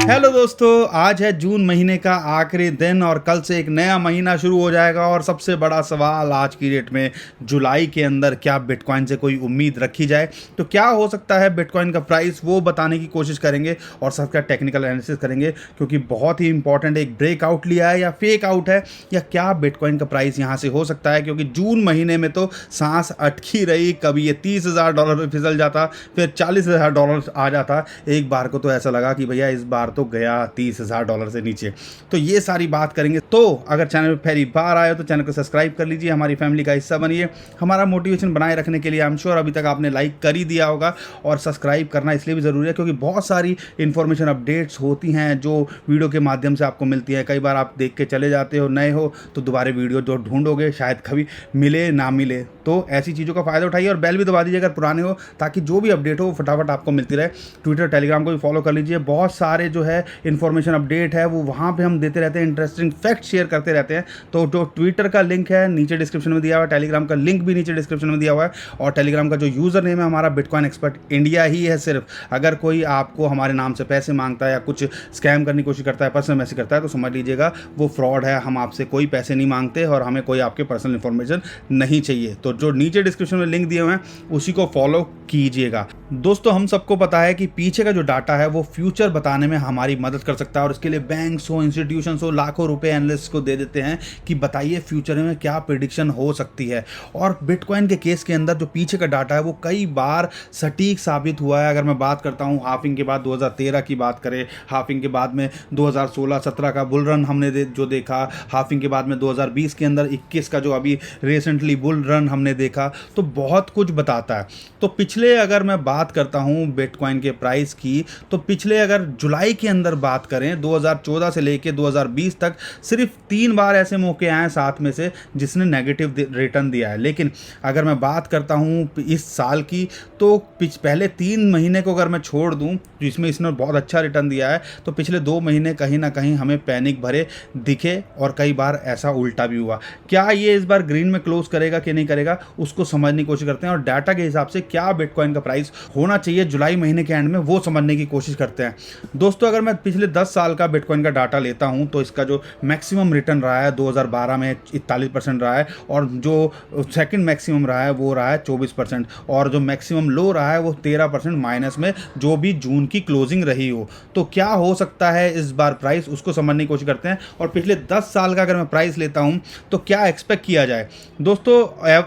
Hello दोस्तों, आज है जून महीने का आखिरी दिन और कल से एक नया महीना शुरू हो जाएगा। और सबसे बड़ा सवाल आज की डेट में जुलाई के अंदर क्या बिटकॉइन से कोई उम्मीद रखी जाए, तो क्या हो सकता है बिटकॉइन का प्राइस, वो बताने की कोशिश करेंगे और सबका टेक्निकल एनालिसिस करेंगे। क्योंकि बहुत ही इंपॉर्टेंट एक ब्रेकआउट लिया है या फेक आउट है, या क्या बिटकॉइन का प्राइस यहाँ से हो सकता है। क्योंकि जून महीने में तो सांस अटकी रही, कभी ये $30,000 पे फिसल जाता, फिर $40,000 आ जाता। एक बार को तो ऐसा लगा कि भैया इस बार तो गया $30,000 से नीचे। तो ये सारी बात करेंगे। तो अगर चैनल पर पहली बार आए हो तो चैनल को सब्सक्राइब कर लीजिए, हमारी फैमिली का हिस्सा बनिए। हमारा मोटिवेशन बनाए रखने के लिए आई एम श्योर अभी तक आपने लाइक कर ही दिया होगा। और सब्सक्राइब करना इसलिए भी ज़रूरी है क्योंकि बहुत सारी इन्फॉर्मेशन अपडेट्स होती हैं जो वीडियो के माध्यम से आपको मिलती है। कई बार आप देख के चले जाते हो, नए हो तो दोबारा वीडियो जो ढूंढोगे शायद कभी मिले ना मिले। तो ऐसी चीज़ों का फ़ायदा उठाइए और बेल भी दबा दीजिए अगर पुराने हो, ताकि जो भी अपडेट हो वो फटाफट आपको मिलती रहे। ट्विटर टेलीग्राम को भी फॉलो कर लीजिए, बहुत सारे जो है इन्फॉर्मेशन अपडेट है वो वहाँ पे हम देते रहते हैं, इंटरेस्टिंग फैक्ट शेयर करते रहते हैं। तो जो ट्विटर का लिंक है नीचे डिस्क्रिप्शन में दिया हुआ है, टेलीग्राम का लिंक भी नीचे डिस्क्रिप्शन में दिया हुआ है। और टेलीग्राम का जो यूज़र नेम है हमारा बिटकॉइन एक्सपर्ट इंडिया ही है सिर्फ। अगर कोई आपको हमारे नाम से पैसे मांगता है या कुछ स्कैम करने की कोशिश करता है, पर्सनल मैसेज करता है, तो समझ लीजिएगा वो फ्रॉड है। हम आपसे कोई पैसे नहीं मांगते और हमें कोई आपके पर्सनल इन्फॉर्मेशन नहीं चाहिए। तो जो नीचे डिस्क्रिप्शन में लिंक दिए हुए हैं उसी को फॉलो कीजिएगा। दोस्तों, हम सबको पता है कि पीछे का जो डाटा है वो फ्यूचर बताने में हमारी मदद कर सकता है। और इसके लिए बैंक्स हो, इंस्टीट्यूशंस हो, लाखों रुपए एनालिस्ट को दे देते हैं कि बताइए फ्यूचर में क्या प्रेडिक्शन हो सकती है। और बिटकॉइन के केस के अंदर जो पीछे का डाटा है वो कई बार सटीक साबित हुआ है। अगर मैं बात करता हूँ हाफिंग के बाद 2013 की बात करें, हाफिंग के बाद में 2016-17 का बुल रन हमने जो देखा, हाफिंग के बाद में 2020 के अंदर 21 का जो अभी रिसेंटली बुल रन हमने देखा, तो बहुत कुछ बताता है। तो पिछले अगर मैं बात करता हूं बिटकॉइन के प्राइस की, तो पिछले अगर जुलाई के अंदर बात करें 2014 से लेके 2020 तक सिर्फ 3 बार ऐसे मौके आए 7 में से जिसने नेगेटिव रिटर्न दिया है। लेकिन अगर मैं बात करता हूं इस साल की, तो पहले 3 महीने को अगर मैं छोड़ दूं जिसमें इसने बहुत अच्छा रिटर्न दिया है, तो पिछले 2 महीने कहीं ना कहीं हमें पैनिक भरे दिखे और कई बार ऐसा उल्टा भी हुआ। क्या ये इस बार ग्रीन में क्लोज करेगा कि नहीं करेगा, उसको समझने की कोशिश करते हैं। और डाटा के हिसाब से क्या बिटकॉइन का प्राइस होना चाहिए जुलाई महीने के एंड में, वो समझने की कोशिश करते हैं। दोस्तों, अगर मैं पिछले 10 साल का बिटकॉइन का डाटा लेता हूं तो इसका जो मैक्सिमम रिटर्न रहा है 2012 में 41% रहा है, और जो सेकंड मैक्सिमम रहा है वो रहा है 24%, और जो मैक्सिमम लो रहा है वो 13% माइनस में, जो भी जून की क्लोजिंग रही हो। तो क्या हो सकता है इस बार प्राइस, उसको समझने की कोशिश करते हैं। और पिछले 10 साल का अगर मैं प्राइस लेता हूं तो क्या एक्सपेक्ट किया जाए। दोस्तों,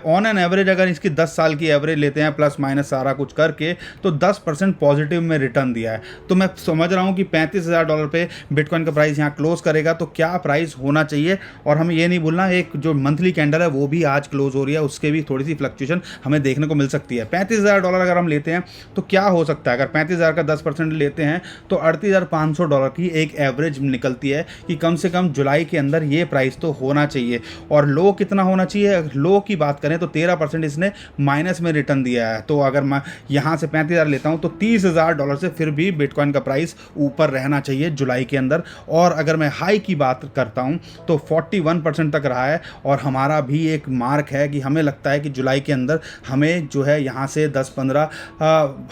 ऑन एन एवरेज अगर इसकी 10 साल की एवरेज लेते हैं प्लस माइनस सारा कुछ करके, तो 10% पॉजिटिव में रिटर्न दिया है। तो मैं समझ रहा हूं कि $35,000 पे बिटकॉइन का प्राइस यहां क्लोज करेगा। तो क्या प्राइस होना चाहिए, और हमें ये नहीं भूलना एक जो मंथली कैंडल है वो भी आज क्लोज हो रही है, उसके भी थोड़ी सी फ्लक्चुएशन हमें देखने को मिल सकती है। $35,000 अगर हम लेते हैं तो क्या हो सकता है, अगर 35,000 का 10% लेते हैं तो $38,500 की एक एवरेज निकलती है कि कम से कम जुलाई के अंदर ये प्राइस तो होना चाहिए। और लो कितना होना चाहिए, अगर लो की बात करें तो 13% इसने माइनस में रिटर्न दिया है। तो अगर मैं यहाँ से 35,000 लेता हूँ तो $30,000 से फिर भी बिटकॉइन का प्राइस ऊपर रहना चाहिए जुलाई के अंदर। और अगर मैं हाई की बात करता हूँ तो 41% तक रहा है, और हमारा भी एक मार्क है कि हमें लगता है कि जुलाई के अंदर हमें जो है यहाँ से 10-15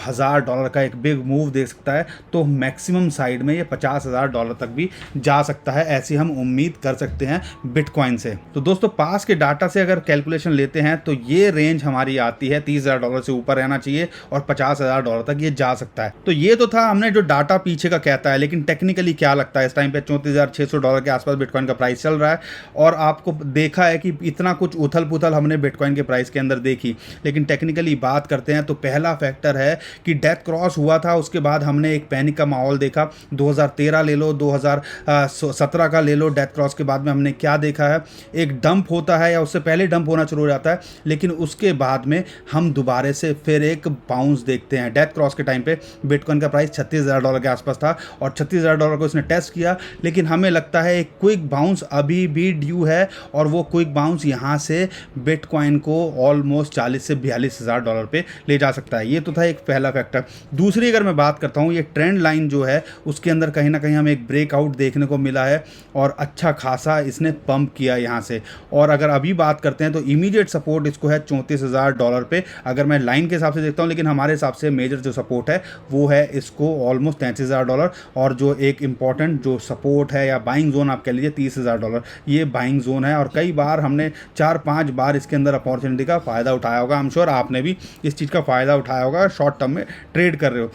हज़ार डॉलर का एक बिग मूव दे सकता है। तो मैक्सिमम साइड में ये $50,000 तक भी जा सकता है, ऐसी हम उम्मीद कर सकते हैं बिटकॉइन से। तो दोस्तों, पास के डाटा से अगर कैलकुलेशन लेते हैं तो ये रेंज हमारी आती है $30,000 से ऊपर रहना चाहिए और $50,000 तक ये जा सकता है। तो ये तो था हमने जो डाटा पीछे का कहता है, लेकिन टेक्निकली क्या लगता है इस टाइम पे $34,600 के आसपास बिटकॉइन का प्राइस चल रहा है। और आपको देखा है कि इतना कुछ उथल पुथल हमने बिटकॉइन के प्राइस के अंदर देखी, लेकिन टेक्निकली बात करते हैं तो पहला फैक्टर है कि डेथ क्रॉस हुआ था, उसके बाद हमने एक पैनिक का माहौल देखा। 2013 ले लो, 2017 का ले लो, डेथ क्रॉस के बाद में हमने क्या देखा है, एक डंप होता है या उससे पहले डंप होना शुरू हो जाता है, लेकिन उसके बाद में हम दोबारा से फिर एक बाउंस देखते हैं। डेथ क्रॉस के टाइम पे बिटकॉइन का प्राइस $36,000 के आसपास था और $36,000 को इसने टेस्ट किया, लेकिन हमें लगता है एक क्विक बाउंस अभी भी ड्यू है, और वो क्विक बाउंस यहाँ से बिटकॉइन को ऑलमोस्ट $40,000 से $42,000 पे ले जा सकता है। ये तो था एक पहला फैक्टर। दूसरी अगर मैं बात करता हूँ, ये ट्रेंड लाइन जो है उसके अंदर कहीं ना कहीं हमें एक ब्रेकआउट देखने को मिला है और अच्छा खासा इसने पंप किया यहाँ से। और अगर अभी बात करते हैं तो इमीडिएट सपोर्ट इसको है $34,000 पे, अगर मैं लाइन के हिसाब से देखता हूँ, लेकिन हमारे हिसाब से मेजर जो सपोर्ट है वो है इसको ऑलमोस्ट $33,000। और जो एक इम्पॉर्टेंट जो सपोर्ट है या बाइंग जोन आप कह लीजिए $30,000, ये बाइंग जोन है। और कई बार हमने 4-5 बार इसके अंदर अपॉर्चुनिटी का फ़ायदा उठाया होगा। आई एम श्योर आपने भी इस चीज़ का फ़ायदा उठाया होगा, शॉर्ट टर्म में ट्रेड कर रहे हो।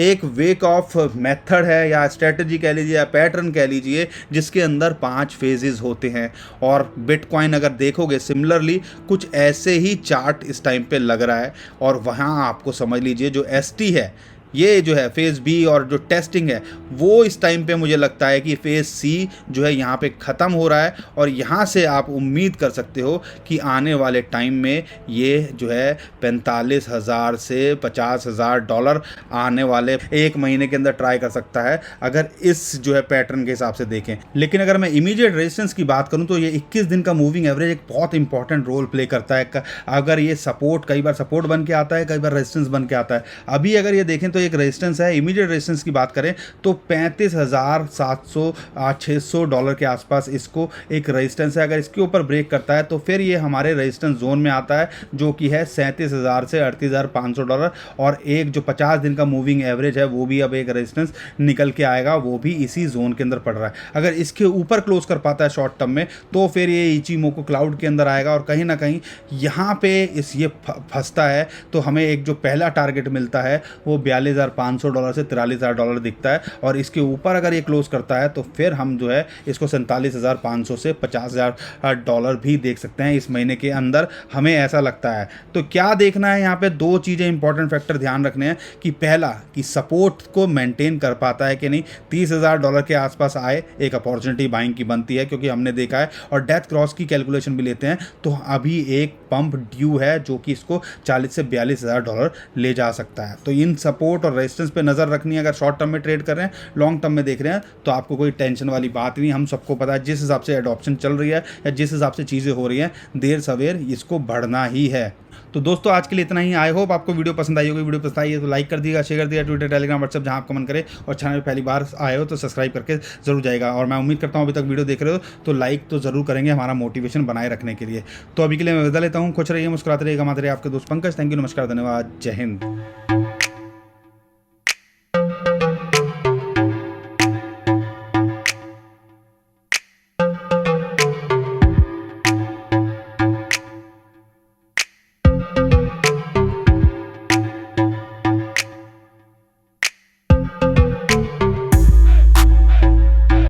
एक वेक ऑफ मेथड है या स्ट्रेटजी कह लीजिए या पैटर्न कह लीजिए, जिसके अंदर 5 फेजेस होते हैं। और बिटकॉइन अगर देखोगे सिमिलरली कुछ ऐसे ही चार्ट इस टाइम पे लग रहा है। और वहाँ आपको समझ लीजिए जो ST है, ये जो है फेज़ बी और जो टेस्टिंग है वो इस टाइम पे मुझे लगता है कि फेज़ सी जो है यहाँ पे ख़त्म हो रहा है। और यहाँ से आप उम्मीद कर सकते हो कि आने वाले टाइम में ये जो है 45,000 से $50,000 आने वाले 1 महीने के अंदर ट्राई कर सकता है, अगर इस जो है पैटर्न के हिसाब से देखें। लेकिन अगर मैं इमीडिएट रेजिस्टेंस की बात करूँ तो ये 21 दिन का मूविंग एवरेज एक बहुत इंपॉर्टेंट रोल प्ले करता है। अगर ये सपोर्ट कई बार सपोर्ट बन के आता है, कई बार रेजिस्टेंस बन के आता है। अभी अगर ये देखें तो एक रेजिस्टेंस है, इमीडिएट रेजिस्टेंस की बात करें तो $35,700-600 के आसपास इसको एक रेजिस्टेंस है। अगर इसके ऊपर ब्रेक करता है तो फिर ये हमारे रेजिस्टेंस जोन में आता है, जो कि है $37,000 से $38,500। और एक जो 50 दिन का मूविंग एवरेज है वो भी अब एक रेजिस्टेंस निकल के आएगा, वो भी इसी जोन के अंदर पड़ रहा है। अगर इसके ऊपर क्लोज कर पाता है शॉर्ट टर्म में तो फिर ये इचिमोको क्लाउड के अंदर आएगा और कहीं ना कहीं यहाँ पे ये फंसता है। तो हमें एक जो पहला टारगेट मिलता है वो $42,500 से $43,000 दिखता है। और इसके ऊपर अगर ये क्लोज करता है तो फिर हम जो है इसको $47,500 से $50,000 भी देख सकते हैं इस महीने के अंदर, हमें ऐसा लगता है। तो क्या देखना है यहाँ पे, 2 चीज़ें इंपॉर्टेंट फैक्टर ध्यान रखने हैं कि पहला कि सपोर्ट को मेंटेन कर पाता है कि नहीं। $30,000 के आसपास आए एक अपॉर्चुनिटी बाइंग की बनती है, क्योंकि हमने देखा है। और डेथ क्रॉस की कैलकुलेशन भी लेते हैं तो अभी एक पंप ड्यू है जो कि इसको $40,000 से $42,000 ले जा सकता है। तो इन सपोर्ट और रेजिस्टेंस पे नज़र रखनी है अगर शॉर्ट टर्म में ट्रेड कर रहे हैं। लॉन्ग टर्म में देख रहे हैं तो आपको कोई टेंशन वाली बात नहीं। हम सबको पता है जिस हिसाब से एडॉप्शन चल रही है या जिस हिसाब से चीज़ें हो रही हैं, देर सवेर इसको बढ़ना ही है। तो दोस्तों आज के लिए इतना ही। आई होप आपको वीडियो पसंद आई होगी। वीडियो पसंद आई है तो लाइक कर दिएगा, शेयर कर दिएगा, ट्विटर, टेलीग्राम, व्हाट्सएप जहाँ आपको मन करे। और चैनल पर पहली बार आए हो तो सब्सक्राइब करके जरूर जाएगा। और मैं उम्मीद करता हूँ अभी तक वीडियो देख रहे हो तो लाइक तो ज़रूर करेंगे हमारा मोटिवेशन बनाए रखने के लिए। तो अभी के लिए मैं विदा लेता हूँ। खुश रहिए, मुस्कुराते रहिए, कमाते रहिए। आपके दोस्त पंकज। थैंक यू, नमस्कार, धन्यवाद, जय हिंद।